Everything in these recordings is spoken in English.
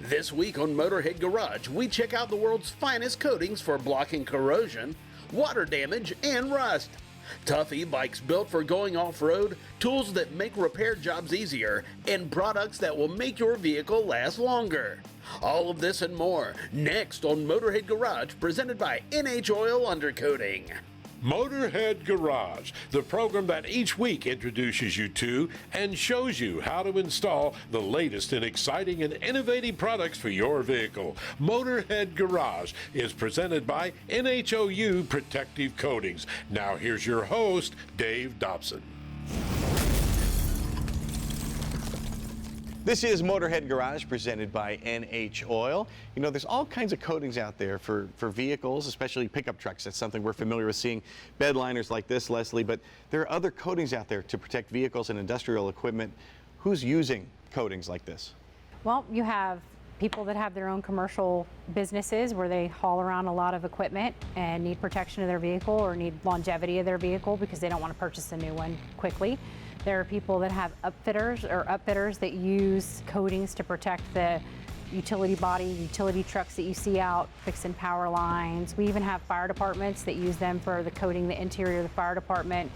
This week on Motorhead Garage, we check out the world's finest coatings for blocking corrosion, water damage, and rust. Tough e-bikes built for going off-road, tools that make repair jobs easier, and products that will make your vehicle last longer. All of this and more, next on Motorhead Garage, presented by NH Oil Undercoating. Motorhead Garage, the program that each week introduces you to and shows you how to install the latest in exciting and innovative products for your vehicle. Motorhead Garage is presented by NHOU Protective Coatings. Now here's your host, Dave Dobson. This is Motorhead Garage presented by NH Oil. You know, there's all kinds of coatings out there for vehicles, especially pickup trucks. That's something we're familiar with seeing, bed liners like this, Leslie, but there are other coatings out there to protect vehicles and industrial equipment. Who's using coatings like this? Well, you have people that have their own commercial businesses where they haul around a lot of equipment and need protection of their vehicle or need longevity of their vehicle because they don't want to purchase a new one quickly. There are people that have upfitters that use coatings to protect the utility trucks that you see out fixing power lines. We even have fire departments that use them for the coating the interior of the fire department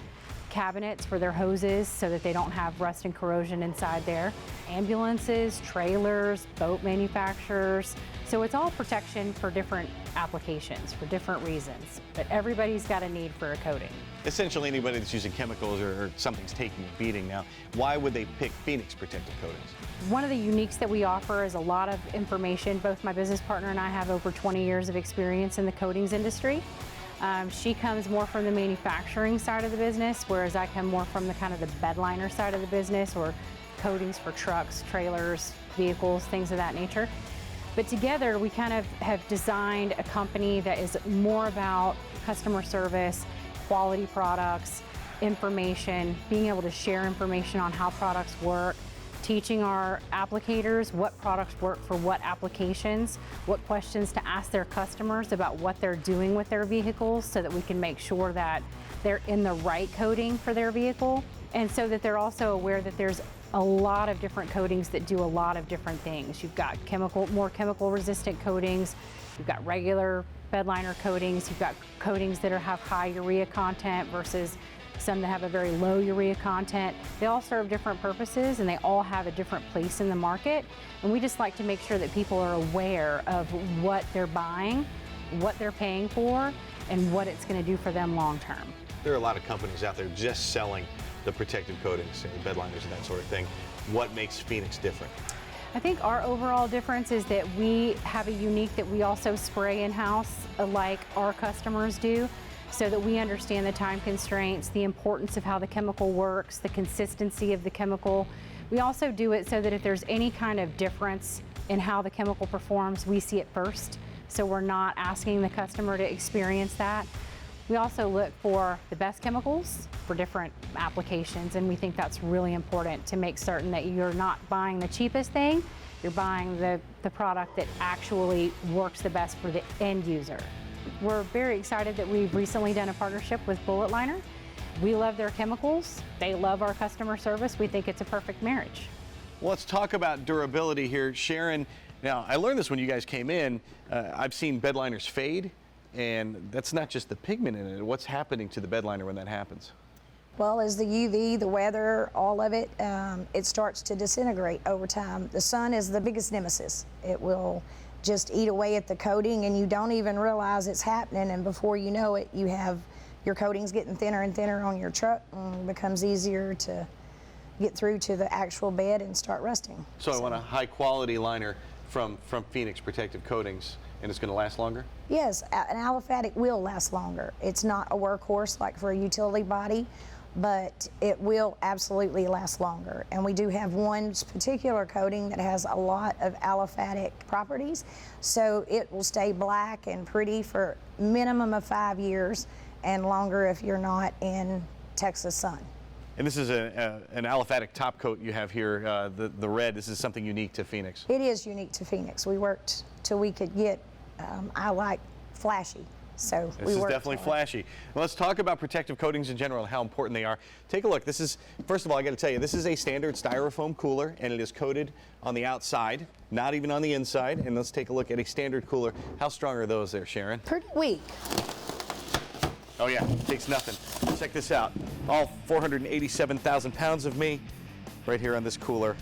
cabinets for their hoses so that they don't have rust and corrosion inside there. Ambulances, trailers, boat manufacturers. So it's all protection for different applications, for different reasons. But everybody's got a need for a coating. Essentially anybody that's using chemicals or something's taking a beating now, why would they pick Phoenix Protective Coatings? One of the uniques that we offer is a lot of information. Both my business partner and I have over 20 years of experience in the coatings industry. She comes more from the manufacturing side of the business, whereas I come more from the kind of the bed liner side of the business, or coatings for trucks, trailers, vehicles, things of that nature. But together we kind of have designed a company that is more about customer service, quality products, information, being able to share information on how products work, teaching our applicators what products work for what applications, what questions to ask their customers about what they're doing with their vehicles so that we can make sure that they're in the right coating for their vehicle, and so that they're also aware that there's a lot of different coatings that do a lot of different things. You've got more chemical resistant coatings, you've got regular bed liner coatings, you've got coatings that have high urea content versus some that have a very low urea content. They all serve different purposes and they all have a different place in the market. And we just like to make sure that people are aware of what they're buying, what they're paying for, and what it's going to do for them long term. There are a lot of companies out there just selling the protective coatings, the bed liners and that sort of thing. What makes Phoenix different? I think our overall difference is that we have a unique that we also spray in-house like our customers do, so that we understand the time constraints, the importance of how the chemical works, the consistency of the chemical. We also do it so that if there's any kind of difference in how the chemical performs, we see it first. So we're not asking the customer to experience that. We also look for the best chemicals for different applications, and we think that's really important to make certain that you're not buying the cheapest thing, you're buying the product that actually works the best for the end user. We're very excited that we've recently done a partnership with Bullet Liner. We love their chemicals, they love our customer service. We think it's a perfect marriage. Well, let's talk about durability here. Sharon, now I learned this when you guys came in. I've seen bed liners fade, and that's not just the pigment in it. What's happening to the bed liner when that happens? Well, as the UV, the weather, all of it, it starts to disintegrate over time. The sun is the biggest nemesis. It will just eat away at the coating and you don't even realize it's happening, and before you know it, you have your coatings getting thinner and thinner on your truck, and it becomes easier to get through to the actual bed and start rusting. So I want a high quality liner from Phoenix Protective Coatings, and it's going to last longer? Yes, an aliphatic will last longer. It's not a workhorse like for a utility body, but it will absolutely last longer. And we do have one particular coating that has a lot of aliphatic properties, so it will stay black and pretty for minimum of 5 years and longer if you're not in Texas sun. And this is an aliphatic top coat you have here, the red. This is something unique to Phoenix. It is unique to Phoenix. We worked till we could get, I like flashy. So This is definitely flashy. Well, let's talk about protective coatings in general and how important they are. Take a look. This is, first of all, I got to tell you, this is a standard styrofoam cooler, and it is coated on the outside, not even on the inside. And let's take a look at a standard cooler. How strong are those there, Sharon? Pretty weak. Oh yeah, takes nothing. Check this out. All 487,000 pounds of me right here on this cooler.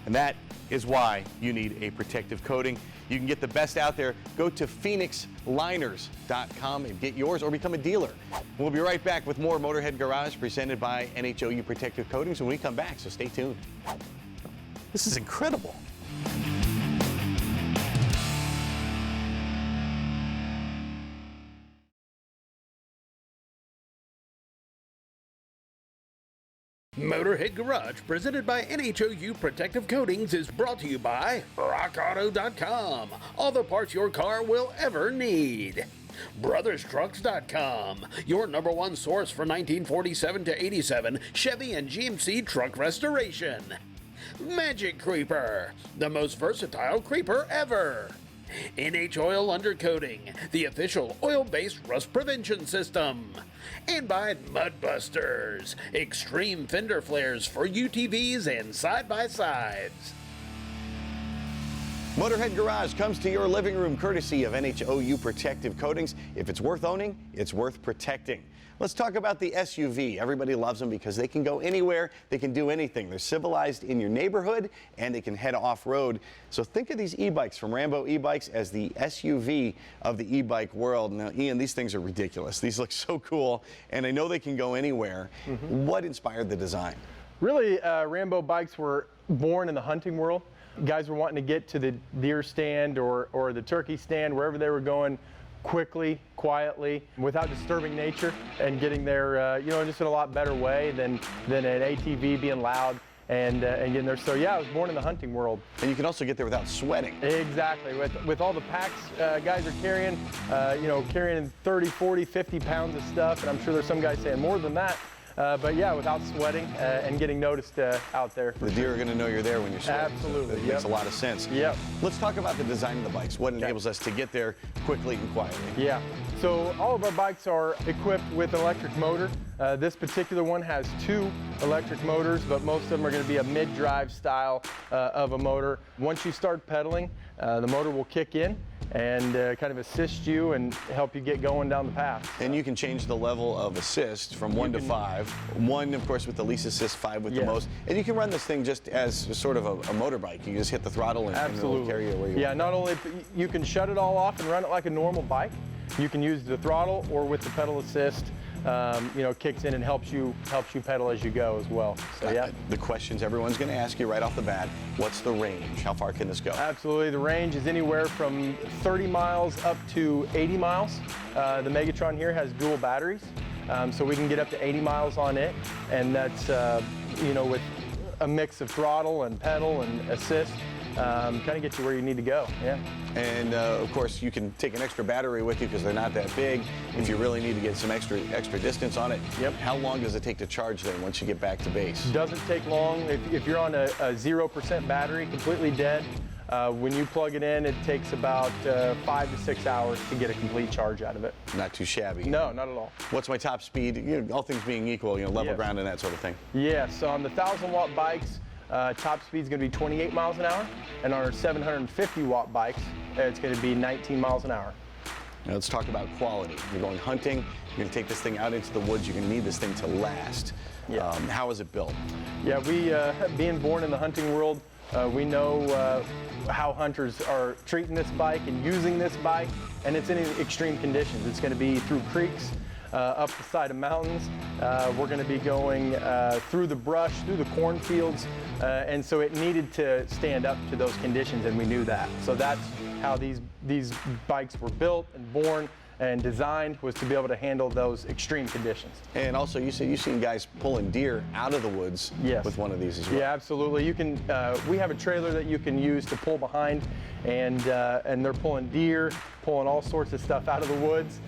And that is why you need a protective coating. You can get the best out there. Go to phoenixliners.com and get yours or become a dealer. We'll be right back with more Motorhead Garage presented by NHOU Protective Coatings when we come back, so stay tuned. This is incredible. Motorhead Garage, presented by NHOU Protective Coatings, is brought to you by RockAuto.com. All the parts your car will ever need. BrothersTrucks.com, your #1 source for 1947 to 87 Chevy and GMC truck restoration. Magic Creeper, the most versatile creeper ever. NH Oil Undercoating, the official oil-based rust prevention system. And by Mudbusters, extreme fender flares for UTVs and side-by-sides. Motorhead Garage comes to your living room courtesy of NHOU Protective Coatings. If it's worth owning, it's worth protecting. Let's talk about the SUV. Everybody loves them because they can go anywhere, they can do anything. They're civilized in your neighborhood, and they can head off-road. So think of these e-bikes from Rambo e-bikes as the SUV of the e-bike world. Now, Ian, these things are ridiculous. These look so cool, and I know they can go anywhere. What inspired the design? Really, Rambo bikes were born in the hunting world. Guys were wanting to get to the deer stand or the turkey stand, wherever they were going, quickly, quietly, without disturbing nature, and getting there, just in a lot better way than an ATV being loud and getting there. So yeah, I was born in the hunting world. And you can also get there without sweating. Exactly. With all the packs guys are carrying, carrying 30, 40, 50 pounds of stuff, and I'm sure there's some guys saying more than that. But yeah, without sweating and getting noticed out there. The deer are going to know you're there when you're sweating. Absolutely. That makes a lot of sense. Yep. Let's talk about the design of the bikes. What enables us to get there quickly and quietly? Yeah. So all of our bikes are equipped with an electric motor. This particular one has 2 electric motors, but most of them are going to be a mid-drive style of a motor. Once you start pedaling, the motor will kick in and kind of assist you and help you get going down the path. And you can change the level of assist from 1 to 5. 1, of course, with the least assist, 5 with the most. And you can run this thing just as sort of a motorbike. You just hit the throttle and it'll carry you where you want. Yeah, not only you can shut it all off and run it like a normal bike. You can use the throttle or with the pedal assist. Kicks in and helps you pedal as you go as well. So yeah. The questions everyone's going to ask you right off the bat: what's the range? How far can this go? Absolutely, the range is anywhere from 30 miles up to 80 miles. The Megatron here has dual batteries, so we can get up to 80 miles on it, and that's with a mix of throttle and pedal and assist. Kind of get you where you need to go, yeah. And of course, you can take an extra battery with you because they're not that big. If you really need to get some extra distance on it. Yep. How long does it take to charge then once you get back to base? Doesn't take long. If you're on a 0% battery, completely dead, when you plug it in, it takes about 5 to 6 hours to get a complete charge out of it. Not too shabby. No, not at all. What's my top speed? All things being equal, level ground and that sort of thing. Yeah, so on the 1,000-watt bikes, top speed is going to be 28 miles an hour, and on our 750-watt bikes, it's going to be 19 miles an hour. Now let's talk about quality. You're going hunting, you're going to take this thing out into the woods, you're going to need this thing to last. Yeah. How is it built? Yeah, we, being born in the hunting world, we know how hunters are treating this bike and using this bike, and it's in extreme conditions. It's going to be through creeks, up the side of mountains. We're going to be going through the brush, through the cornfields, and so it needed to stand up to those conditions, and we knew that. So that's how these bikes were built and born and designed, was to be able to handle those extreme conditions. And also, you said you've seen guys pulling deer out of the woods with one of these as well. Yeah, absolutely. You can. We have a trailer that you can use to pull behind, and they're pulling deer, pulling all sorts of stuff out of the woods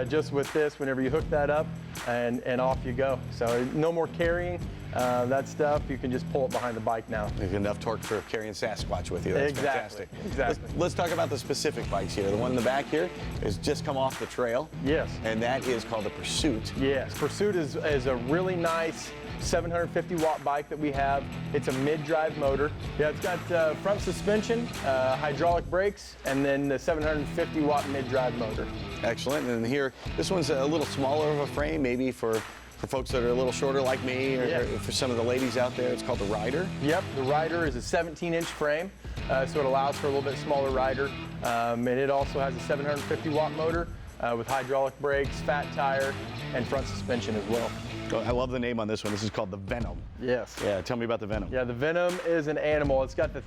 just with this. Whenever you hook that up, and off you go. So no more carrying. that stuff, you can just pull it behind the bike now. You have enough torque for carrying Sasquatch with you. That's Exactly, fantastic. exactly. Let's talk about the specific bikes here. The one in the back here has just come off the trail. Yes. And that is called the Pursuit. Yes, Pursuit is a really nice 750 watt bike that we have. It's a mid-drive motor. Yeah, it's got front suspension, hydraulic brakes, and then the 750 watt mid-drive motor. Excellent. And here, this one's a little smaller of a frame, maybe for folks that are a little shorter like me, or for some of the ladies out there. It's called the Rider. Yep, the Rider is a 17-inch frame, so it allows for a little bit smaller rider. And it also has a 750 watt motor with hydraulic brakes, fat tire, and front suspension as well. Oh, I love the name on this one. This is called the Venom. Yes. Yeah, tell me about the Venom. Yeah, the Venom is an animal. It's got the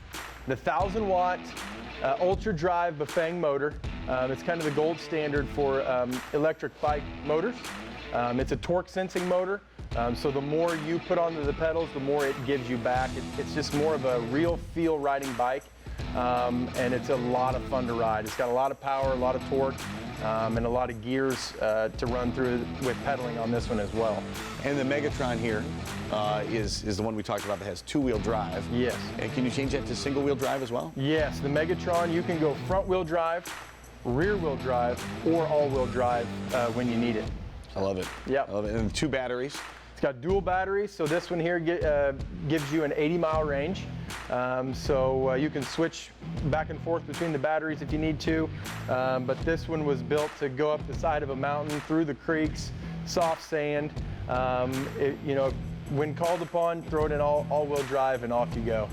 1,000 watt ultra drive Bafang motor. It's kind of the gold standard for electric bike motors. It's a torque sensing motor, so the more you put onto the pedals, the more it gives you back. It's just more of a real feel riding bike, and it's a lot of fun to ride. It's got a lot of power, a lot of torque, and a lot of gears to run through with pedaling on this one as well. And the Megatron here is the one we talked about that has two-wheel drive. Yes. And can you change that to single-wheel drive as well? Yes, the Megatron, you can go front-wheel drive, rear-wheel drive, or all-wheel drive when you need it. I love it. Yep. I love it. And 2 batteries. It's got dual batteries, so this one here gives you an 80-mile range. So you can switch back and forth between the batteries if you need to. But this one was built to go up the side of a mountain, through the creeks, soft sand. You know, when called upon, throw it in all-wheel drive and off you go.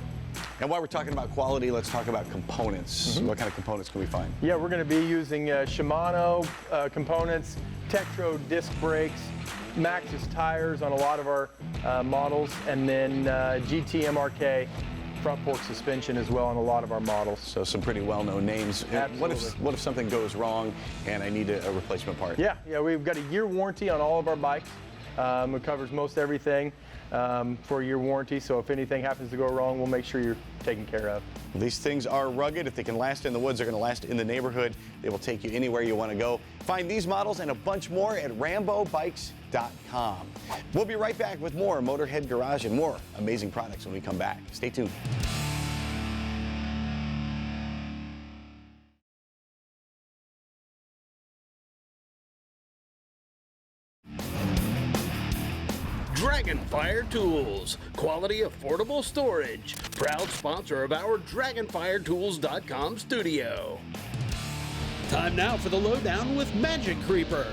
And while we're talking about quality, let's talk about components. What kind of components can we find? Yeah, we're going to be using Shimano components, Tektro disc brakes, Maxxis tires on a lot of our models, and then GT MRK front fork suspension as well on a lot of our models. So some pretty well-known names. Absolutely. What if something goes wrong and I need a replacement part? Yeah, we've got a year warranty on all of our bikes. It covers most everything for a year warranty, so if anything happens to go wrong, we'll make sure you're taken care of. These things are rugged. If they can last in the woods, they're going to last in the neighborhood. They will take you anywhere you want to go. Find these models and a bunch more at RamboBikes.com. We'll be right back with more Motorhead Garage and more amazing products when we come back. Stay tuned. Dragonfire Tools, quality, affordable storage. Proud sponsor of our DragonfireTools.com studio. Time now for the lowdown with Magic Creeper.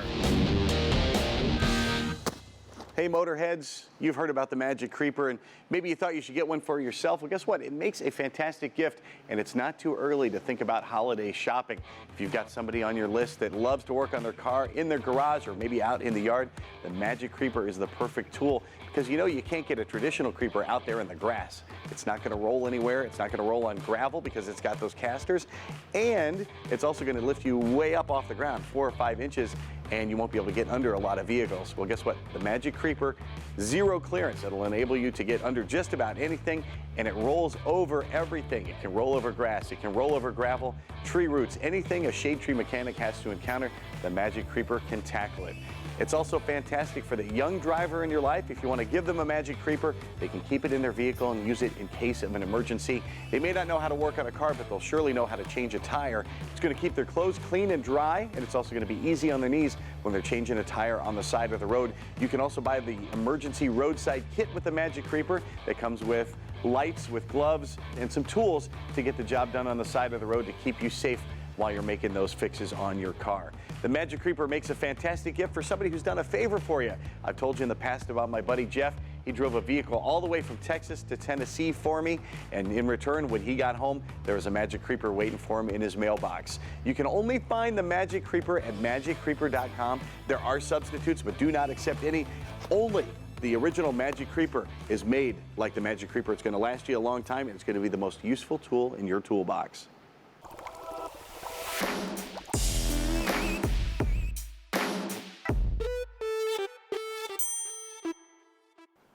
Hey Motorheads, you've heard about the Magic Creeper and maybe you thought you should get one for yourself. Well, guess what? It makes a fantastic gift and it's not too early to think about holiday shopping. If you've got somebody on your list that loves to work on their car, in their garage, or maybe out in the yard, the Magic Creeper is the perfect tool because you know you can't get a traditional creeper out there in the grass. It's not going to roll anywhere. It's not going to roll on gravel because it's got those casters, and it's also going to lift you way up off the ground, 4 or 5 inches, and you won't be able to get under a lot of vehicles. Well, guess what? The Magic Creeper, zero clearance. It'll enable you to get under just about anything, and it rolls over everything. It can roll over grass. It can roll over gravel, tree roots, anything a shade tree mechanic has to encounter, the Magic Creeper can tackle it. It's also fantastic for the young driver in your life. If you want to give them a Magic Creeper, they can keep it in their vehicle and use it in case of an emergency. They may not know how to work on a car, but they'll surely know how to change a tire. It's going to keep their clothes clean and dry, and it's also going to be easy on their knees when they're changing a tire on the side of the road. You can also buy the emergency roadside kit with the Magic Creeper that comes with lights, with gloves, and some tools to get the job done on the side of the road to keep you safe while you're making those fixes on your car. The Magic Creeper makes a fantastic gift for somebody who's done a favor for you. I've told you in the past about my buddy Jeff. He drove a vehicle all the way from Texas to Tennessee for me, and in return, when he got home, there was a Magic Creeper waiting for him in his mailbox. You can only find the Magic Creeper at MagicCreeper.com. There are substitutes, but do not accept any. Only the original Magic Creeper is made like the Magic Creeper. It's going to last you a long time, and it's going to be the most useful tool in your toolbox.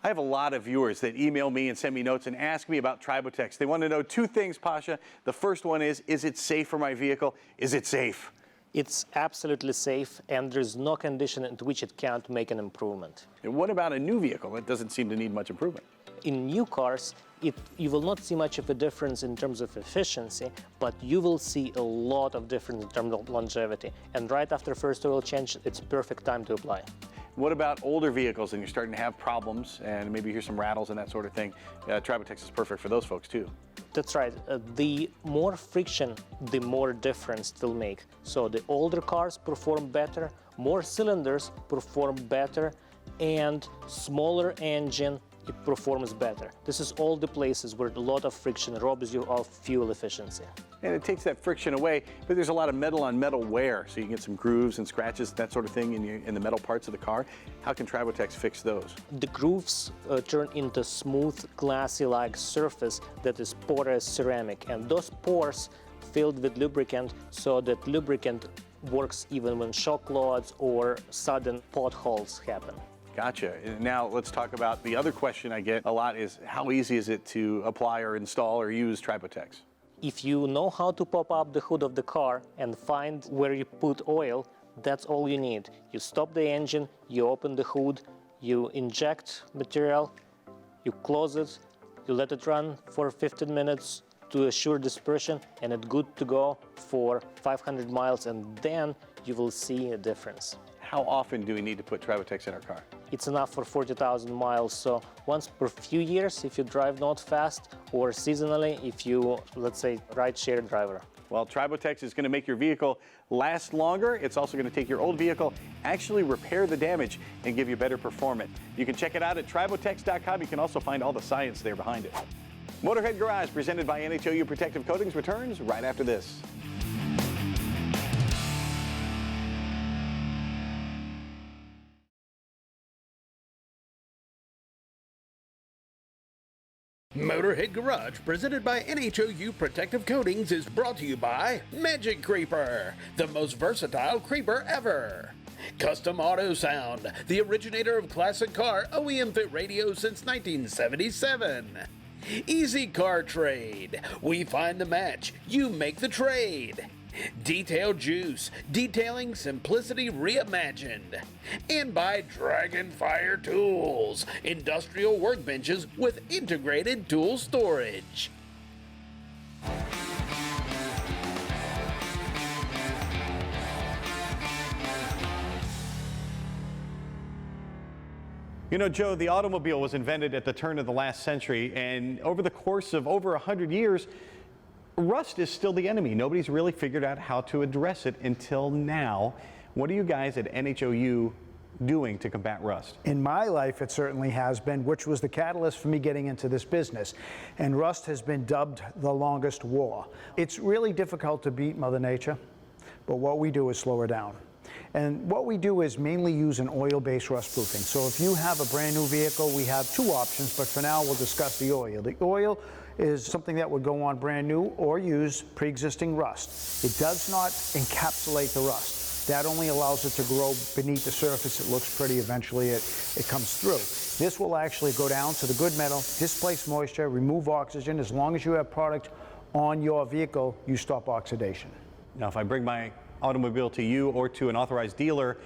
I have a lot of viewers that email me and send me notes and ask me about Tribotex. They want to know 2 things, Pasha. The first one is it safe for my vehicle? Is it safe? It's absolutely safe, and there's no condition at which it can't make an improvement. And what about a new vehicle? It doesn't seem to need much improvement. In new cars, you will not see much of a difference in terms of efficiency, but you will see a lot of difference in terms of longevity. And right after first oil change, it's perfect time to apply. What about older vehicles and you're starting to have problems and maybe you hear some rattles and that sort of thing? Tribotex is perfect for those folks too. That's right. The more friction, the more difference they'll make. So the older cars perform better, more cylinders perform better, and smaller engine, it performs better. This is all the places where a lot of friction robs you of fuel efficiency. And it takes that friction away, but there's a lot of metal on metal wear, so you can get some grooves and scratches, that sort of thing in the metal parts of the car. How can Tribotex fix those? The grooves turn into smooth, glassy-like surface that is porous ceramic, and those pores filled with lubricant, so that lubricant works even when shock loads or sudden potholes happen. Gotcha. Now let's talk about the other question I get a lot is how easy is it to apply or install or use Tribotex? If you know how to pop up the hood of the car and find where you put oil, that's all you need. You stop the engine, you open the hood, you inject material, you close it, you let it run for 15 minutes to assure dispersion, and it's good to go for 500 miles, and then you will see a difference. How often do we need to put Tribotex in our car? It's enough for 40,000 miles, so once per few years if you drive not fast, or seasonally if you, let's say, ride-share driver. Well, Tribotex is going to make your vehicle last longer. It's also going to take your old vehicle, actually repair the damage, and give you better performance. You can check it out at Tribotex.com. You can also find all the science there behind it. Motorhead Garage, presented by NHOU Protective Coatings, returns right after this. Motorhead Garage, presented by NHOU Protective Coatings, is brought to you by Magic Creeper, the most versatile creeper ever. Custom Auto Sound, the originator of classic car OEM fit radio since 1977. Easy Car Trade, we find the match, you make the trade. Detail Juice, detailing simplicity reimagined. And by Dragonfire Tools, industrial workbenches with integrated tool storage. You know, Joe, the automobile was invented at the turn of the last century, and over the course of over 100 years, rust is still the enemy. Nobody's really figured out how to address it until now. What are you guys at NHOU doing to combat rust? In my life, it certainly has been, which was the catalyst for me getting into this business. And rust has been dubbed the longest war. It's really difficult to beat Mother Nature, but what we do is slow her down. And what we do is mainly use an oil-based rust proofing. So if you have a brand new vehicle, we have two options, but for now we'll discuss the oil. The oil is something that would go on brand new or use pre-existing rust. It does not encapsulate the rust. That only allows it to grow beneath the surface. It looks pretty. Eventually it comes through. This will actually go down to the good metal, displace moisture, remove oxygen. As long as you have product on your vehicle, you stop oxidation. Now, if I bring my automobile to you or to an authorized dealer,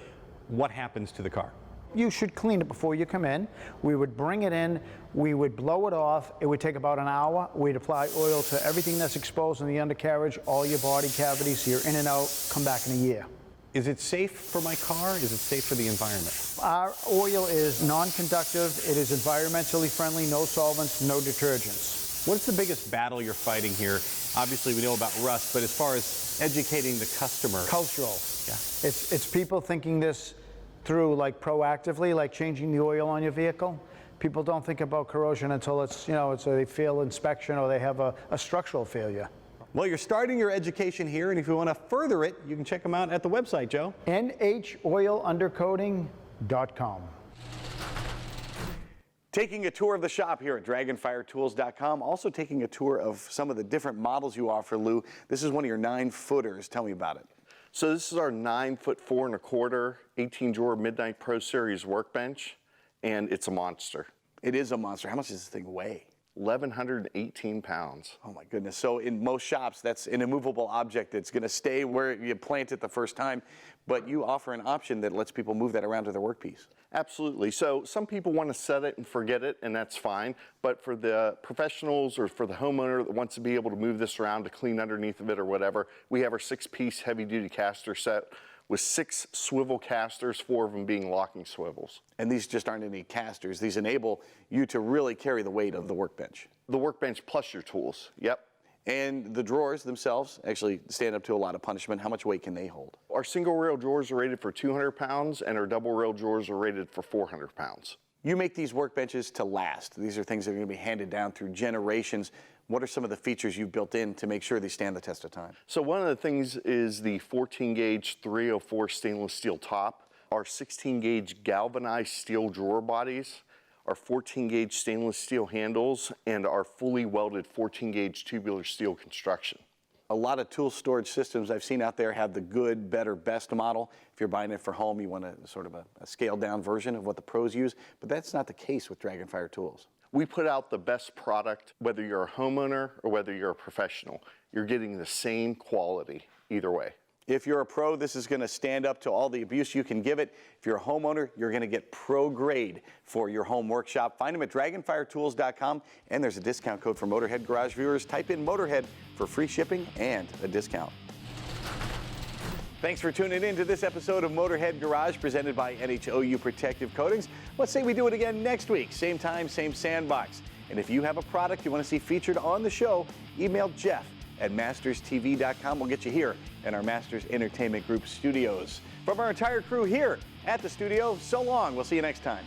what happens to the car? You should clean it before you come in. We would bring it in, we would blow it off. It would take about an hour. We'd apply oil to everything that's exposed in the undercarriage, all your body cavities, you're in and out, come back in a year. Is it safe for my car? Is it safe for the environment? Our oil is non-conductive. It is environmentally friendly, no solvents, no detergents. What's the biggest battle you're fighting here? Obviously, we know about rust, but as far as educating the customer. Cultural. Yeah. It's people thinking this through like proactively, like changing the oil on your vehicle. People don't think about corrosion until it's, they fail inspection or they have a structural failure. Well, you're starting your education here, and if you want to further it, you can check them out at the website, Joe. NHOilundercoating.com. Taking a tour of the shop here at DragonFireTools.com. Also taking a tour of some of the different models you offer, Lou. This is one of your 9-footers. Tell me about it. So this is our 9'4" 1/4" 18-drawer Midnight Pro Series workbench, and it's a monster. It is a monster. How much does this thing weigh? 1,118 pounds. Oh my goodness. So in most shops, that's an immovable object that's going to stay where you plant it the first time, but you offer an option that lets people move that around to their workpiece. Absolutely. So some people want to set it and forget it, and that's fine. But for the professionals or for the homeowner that wants to be able to move this around to clean underneath of it or whatever, we have our 6-piece heavy-duty caster set with 6 swivel casters, 4 of them being locking swivels. And these just aren't any casters. These enable you to really carry the weight of the workbench. The workbench plus your tools. Yep. And the drawers themselves actually stand up to a lot of punishment. How much weight can they hold? Our single rail drawers are rated for 200 pounds, and our double rail drawers are rated for 400 pounds. You make these workbenches to last. These are things that are going to be handed down through generations. What are some of the features you've built in to make sure they stand the test of time? So one of the things is the 14-gauge 304 stainless steel top, our 16-gauge galvanized steel drawer bodies, our 14-gauge stainless steel handles, and our fully welded 14-gauge tubular steel construction. A lot of tool storage systems I've seen out there have the good, better, best model. If you're buying it for home, you want a sort of a scaled down version of what the pros use, but that's not the case with Dragonfire tools. We put out the best product, whether you're a homeowner or whether you're a professional. You're getting the same quality either way. If you're a pro, this is going to stand up to all the abuse you can give it. If you're a homeowner, you're going to get pro grade for your home workshop. Find them at dragonfiretools.com, and there's a discount code for Motorhead Garage viewers. Type in Motorhead for free shipping and a discount. Thanks for tuning in to this episode of Motorhead Garage presented by NHOU Protective Coatings. Let's say we do it again next week, same time, same sandbox. And if you have a product you want to see featured on the show, email Jeff at masterstv.com. We'll get you here in our Masters Entertainment Group studios. From our entire crew here at the studio, so long. We'll see you next time.